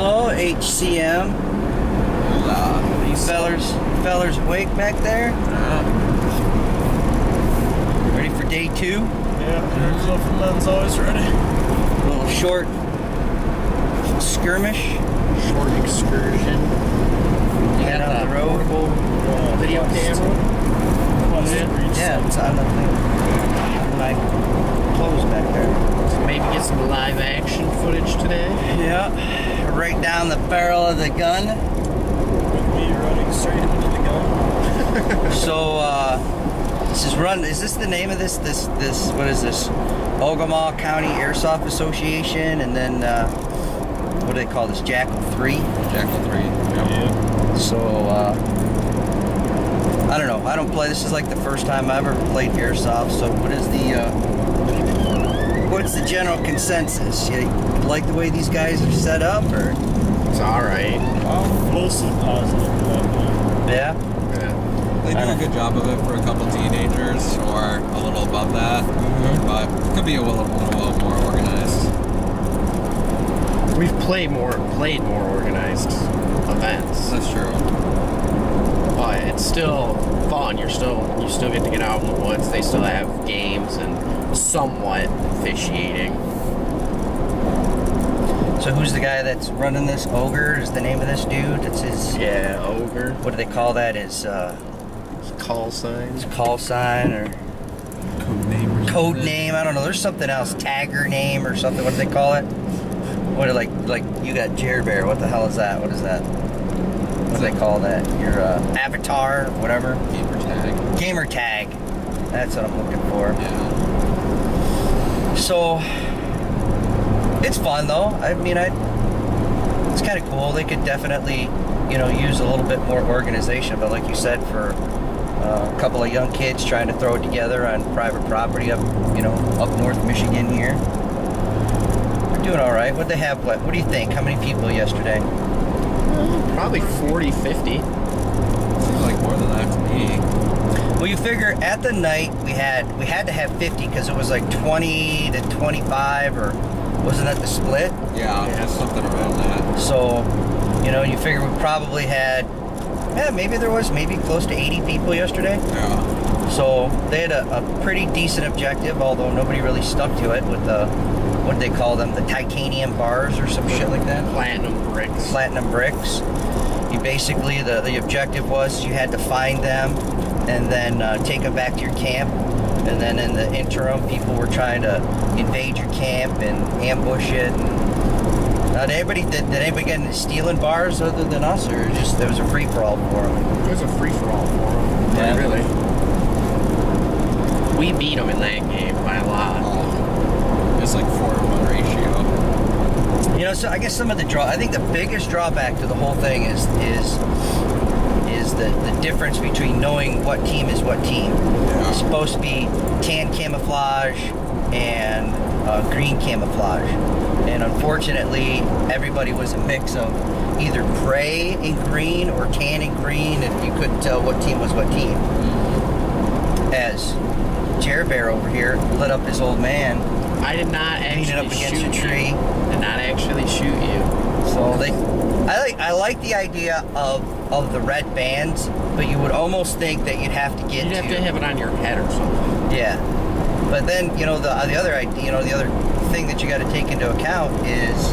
Hello, HCM. These fellers awake back there? Ready for day 2? Yeah, Man's always ready. A little short skirmish. Short excursion. Head out the road. Video camera. Yeah, it's on the thing. My clothes back there. So maybe get some live action footage today. Yeah, right down the barrel of the gun. With me running straight into the gun. So, is this the name of this, what is this? Ogemaw County Airsoft Association, and then, what do they call this? Jackal III? Jackal 3. Yeah. So, I don't know. I don't play. This is like the first time I ever played airsoft. So, what's the general consensus? You like the way these guys are set up, or? It's alright. I'm mostly positive about that. Yeah. They do a good job of it for a couple teenagers, or a little above that, but it could be a little more organized. We've played more organized events. That's true. But it's still fun. You still get to get out in the woods. They still have games and somewhat officiating. So who's the guy that's running this? Ogre is the name of this dude. That's his. Yeah, ogre. What do they call that? His Call signs. call sign or code name? I don't know. There's something else. Tagger name or something. What do they call it? What are like you got Jer Bear? What the hell is that? What is that? What do they call that? Your avatar, or whatever. Gamer tag. Gamer tag. That's what I'm looking for. Yeah. So it's fun though. I mean, it's kind of cool. They could definitely, use a little bit more organization. But like you said, for a couple of young kids trying to throw it together on private property up North Michigan here, they're doing all right. What they have? What do you think? How many people yesterday? Probably 40, 50. Seems like more than that to me. Well, you figure at the night we had to have 50 because it was like 20 to 25, or wasn't that the split? Yeah, something around that. So, you figure we probably had, maybe close to 80 people yesterday. Yeah. So they had a pretty decent objective, although nobody really stuck to it with the, what do they call them, the titanium bars or some shit like that? Platinum bricks. You basically, the objective was you had to find them and then take them back to your camp. And then in the interim, people were trying to invade your camp and ambush it. Did anybody get into stealing bars other than us, or just there was a free for all for them? It was a free-for-all for them. Yeah. Really. We beat them in that game by a lot. It's like 4-to-1 ratio. So I guess some of the I think the biggest drawback to the whole thing is the difference between knowing what team is what team. Yeah. It's supposed to be tan camouflage and green camouflage. And unfortunately, everybody was a mix of either gray and green or tan and green, and you couldn't tell what team was what team. As Jer Bear over here lit up his old man. I did not Leaning up actually against a shoot tree. you. Did not actually shoot you. So I like the idea of the red bands, but you would almost think that you'd have to get You'd have to have it on your head or something. Yeah, but then the other idea, the other thing that you got to take into account is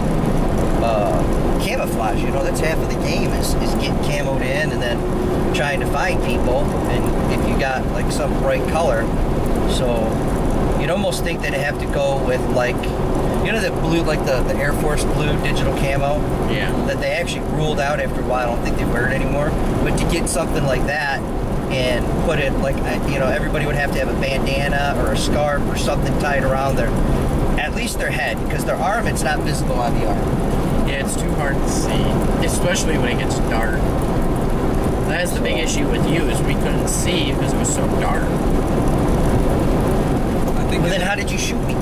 camouflage. That's half of the game is getting camoed in and then trying to find people. And if you got like some bright color, so you'd almost think that they have to go with like, the blue, like the Air Force blue digital camo. Yeah. That they actually ruled out after a while. I don't think they wear it anymore. But to get something like that and put it like, everybody would have to have a bandana or a scarf or something tied around at least their head, because their arm, it's not visible on the arm. Yeah, it's too hard to see, especially when it gets dark. That's the big issue with you, is we couldn't see because it was so dark. But then how did you shoot me?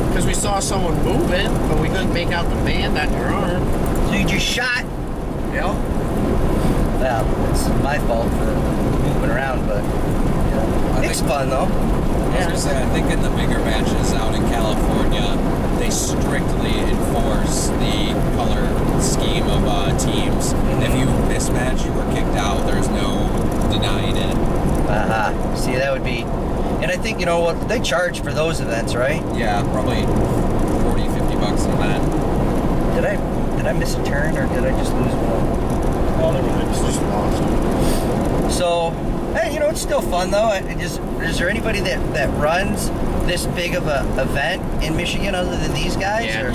Because we saw someone moving, but we couldn't make out the band on your arm. So you just shot? Yeah. Well, it's my fault for moving around, but it's fun though. I was gonna say, I think in the bigger matches out in California, they strictly enforce the color scheme you know what, they charge for those events, right? Yeah, probably 40, 50 bucks an event. Did I miss a turn or did I just lose one? All the it's just awesome. So, hey, you know, it's still fun though. Is there anybody that runs this big of a event in Michigan other than these guys? Yeah, or-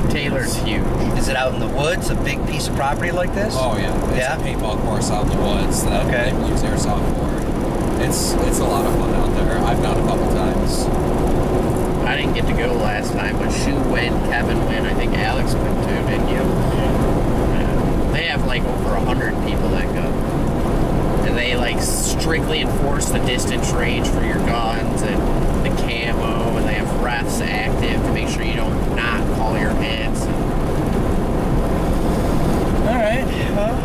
Taylor's huge. Is it out in the woods, a big piece of property like this? Oh yeah, it's Yeah? a paintball course out in the woods that Okay. they use airsoft for. It's a lot of fun out there. I've gone a couple times. I didn't get to go last time, but Shu went, Kevin went, I think Alex went too, didn't you? Yeah. They have like over 100 people that go. And they like strictly enforce the distance range for your guns and the camo, and they have refs active to make sure you don't not call your hits. All right. Well,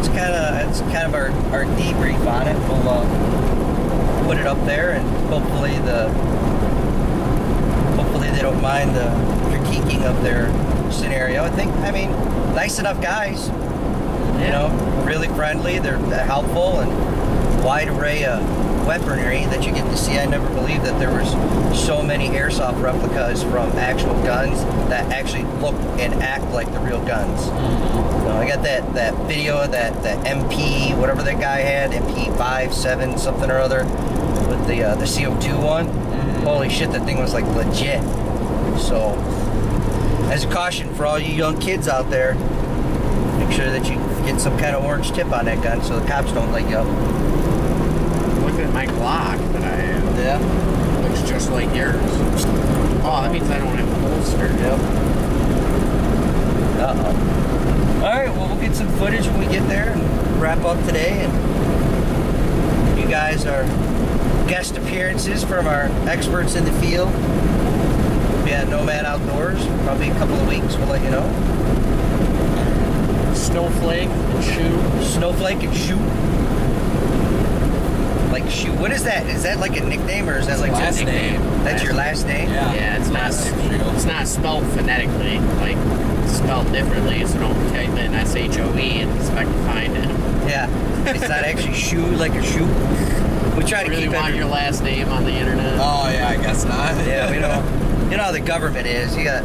it's kind of our debrief on it. We'll put it up there, and hopefully they don't mind the critiquing of their scenario. I mean, nice enough guys. You know, really friendly. They're helpful and wide array of weaponry that you get to see. I never believed that there was so many airsoft replicas from actual guns that actually look and act like the real guns. You know, I got that video of that MP, whatever that guy had, MP 7 something or other, with the CO2 one. Holy shit, that thing was like legit. So, as a caution for all you young kids out there, make sure that you get some kind of orange tip on that gun so the cops don't let you up. Look at my Glock that I have. Yeah. Looks just like yours. Oh, that means I don't have a holster. Yep. Uh-oh. All right, well, we'll get some footage when we get there and wrap up today. And you guys are guest appearances from our experts in the field. We'll be at Nomad Outdoors. Probably a couple of weeks. We'll let you know. Snowflake and Shu. Snowflake and Shoot. Like Shoot. What is that? Is that like a nickname or is that like Last your name. That's your last name? Yeah. Yeah, it's not. Last name Shu. It's not spelled phonetically. Like it's spelled differently. So don't type in SHOE and expect to find it. Yeah. It's not actually shoe like a shoe. We try to Really keep want it. your last name on the internet? Oh yeah, I guess not. Yeah, we don't. You know how the government is. You got